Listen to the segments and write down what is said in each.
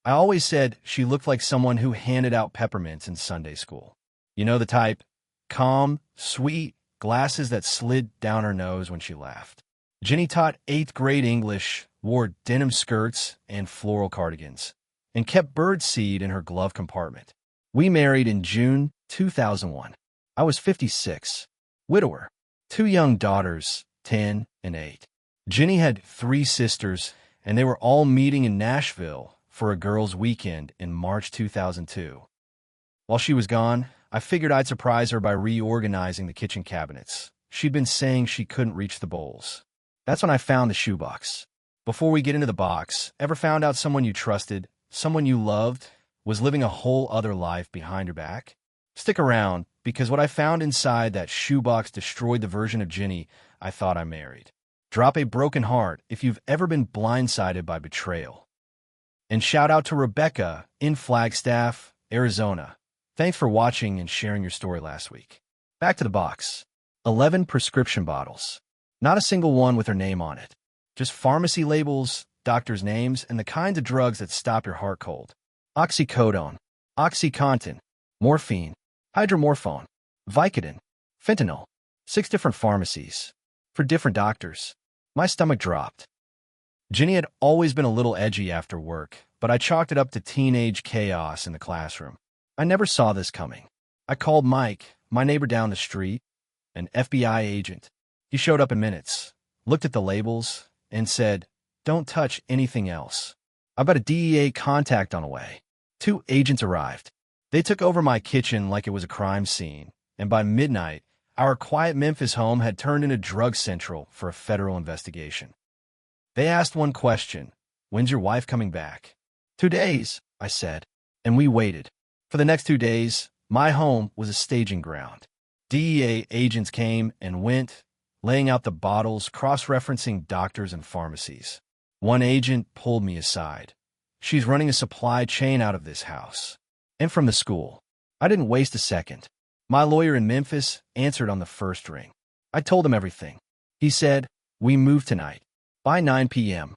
I always said she looked like someone who handed out peppermints in Sunday school. You know the type? Calm, sweet, glasses that slid down her nose when she laughed. Ginny taught 8th grade English, wore denim skirts and floral cardigans, and kept birdseed in her glove compartment. We married in June 2001. I was 56, widower, 2 young daughters, 10 and 8. Ginny had 3 sisters, and they were all meeting in Nashville for a girls' weekend in March 2002. While she was gone, I figured I'd surprise her by reorganizing the kitchen cabinets. She'd been saying she couldn't reach the bowls. That's when I found the shoebox. Before we get into the box, ever found out someone you trusted, someone you loved, was living a whole other life behind your back? Stick around, because what I found inside that shoebox destroyed the version of Ginny I thought I married. Drop a broken heart if you've ever been blindsided by betrayal. And shout out to Rebecca in Flagstaff, Arizona. Thanks for watching and sharing your story last week. Back to the box. 11 prescription bottles. Not a single one with her name on it. Just pharmacy labels, doctors' names, and the kinds of drugs that stop your heart cold. Oxycodone, OxyContin, morphine, hydromorphone, Vicodin, fentanyl. 6 different pharmacies. For different doctors. My stomach dropped. Ginny had always been a little edgy after work, but I chalked it up to teenage chaos in the classroom. I never saw this coming. I called Mike, my neighbor down the street, an FBI agent. He showed up in minutes, looked at the labels, and said, "Don't touch anything else. I've got a DEA contact on the way." 2 agents arrived. They took over my kitchen like it was a crime scene, and by midnight, our quiet Memphis home had turned into drug central for a federal investigation. They asked one question: "When's your wife coming back?" 2 days, I said, and we waited. For the next 2 days, my home was a staging ground. DEA agents came and went, laying out the bottles, cross-referencing doctors and pharmacies. One agent pulled me aside. "She's running a supply chain out of this house." And from the school. I didn't waste a second. My lawyer in Memphis answered on the first ring. I told him everything. He said, "We move tonight, by 9 p.m.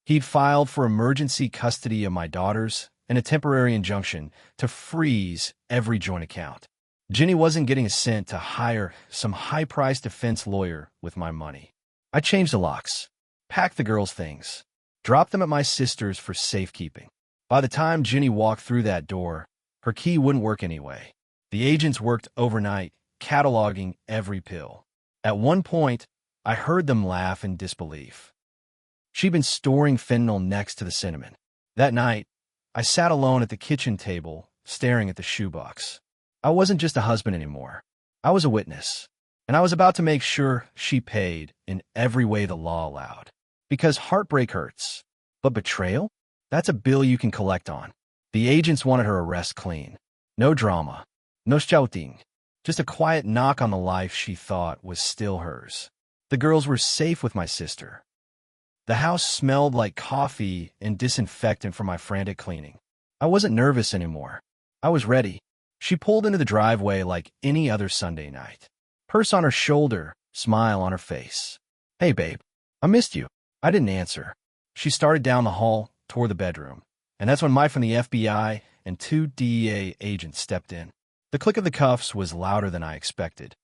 He'd filed for emergency custody of my daughters and a temporary injunction to freeze every joint account. Ginny wasn't getting a cent to hire some high-priced defense lawyer with my money. I changed the locks, packed the girls' things, dropped them at my sister's for safekeeping. By the time Ginny walked through that door, her key wouldn't work anyway. The agents worked overnight, cataloging every pill. At one point, I heard them laugh in disbelief. She'd been storing fentanyl next to the cinnamon. That night, I sat alone at the kitchen table, staring at the shoebox. I wasn't just a husband anymore. I was a witness, and I was about to make sure she paid in every way the law allowed. Because heartbreak hurts. But betrayal? That's a bill you can collect on. The agents wanted her arrest clean. No drama. No shouting. Just a quiet knock on the life she thought was still hers. The girls were safe with my sister. The house smelled like coffee and disinfectant from my frantic cleaning. I wasn't nervous anymore. I was ready. She pulled into the driveway like any other Sunday night. Purse on her shoulder, smile on her face. "Hey, babe, I missed you." I didn't answer. She started down the hall toward the bedroom, and that's when Mike from the FBI and 2 DEA agents stepped in. The click of the cuffs was louder than I expected.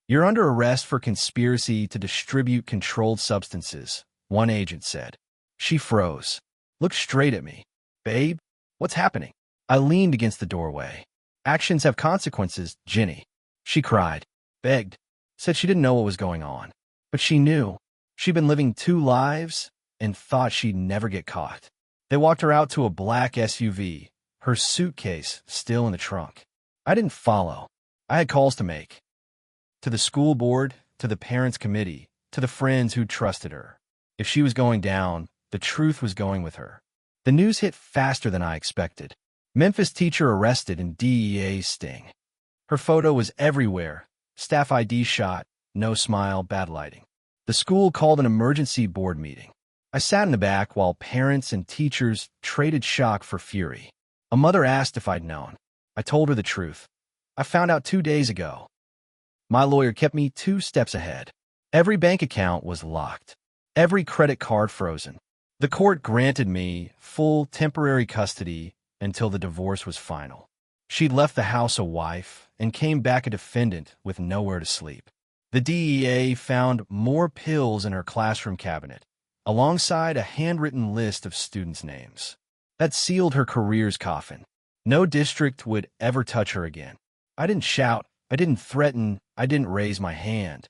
"You're under arrest for conspiracy to distribute controlled substances," one agent said. She froze, looked straight at me. "Babe, what's happening?" I leaned against the doorway. "Actions have consequences, Ginny." She cried, begged, said she didn't know what was going on. But she knew. She'd been living 2 lives and thought she'd never get caught. They walked her out to a black SUV, her suitcase still in the trunk. I didn't follow. I had calls to make. To the school board, to the parents' committee, to the friends who trusted her. If she was going down, the truth was going with her. The news hit faster than I expected. Memphis teacher arrested in DEA sting. Her photo was everywhere. Staff ID shot, no smile, bad lighting. The school called an emergency board meeting. I sat in the back while parents and teachers traded shock for fury. A mother asked if I'd known. I told her the truth. I found out 2 days ago. My lawyer kept me 2 steps ahead. Every bank account was locked. Every credit card frozen. The court granted me full temporary custody until the divorce was final. She'd left the house a wife and came back a defendant with nowhere to sleep. The DEA found more pills in her classroom cabinet, alongside a handwritten list of students' names. That sealed her career's coffin. No district would ever touch her again. I didn't shout, I didn't threaten, I didn't raise my hand.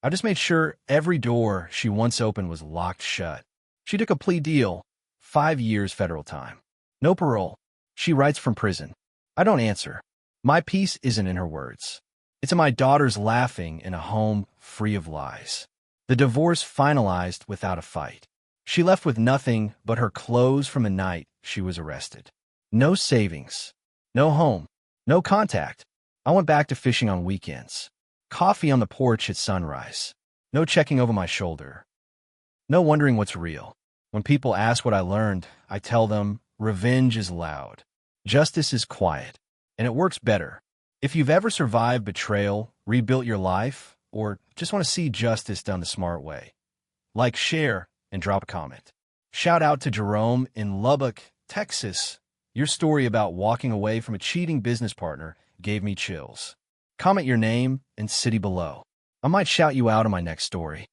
I just made sure every door she once opened was locked shut. She took a plea deal, 5 years federal time. No parole. She writes from prison. I don't answer. My peace isn't in her words. It's in my daughter's laughing in a home free of lies. The divorce finalized without a fight. She left with nothing but her clothes from the night she was arrested. No savings. No home. No contact. I went back to fishing on weekends. Coffee on the porch at sunrise. No checking over my shoulder. No wondering what's real. When people ask what I learned, I tell them, revenge is loud. Justice is quiet. And it works better. If you've ever survived betrayal, rebuilt your life, or just want to see justice done the smart way, like, share, and drop a comment. Shout out to Jerome in Lubbock, Texas. Your story about walking away from a cheating business partner gave me chills. Comment your name and city below. I might shout you out in my next story.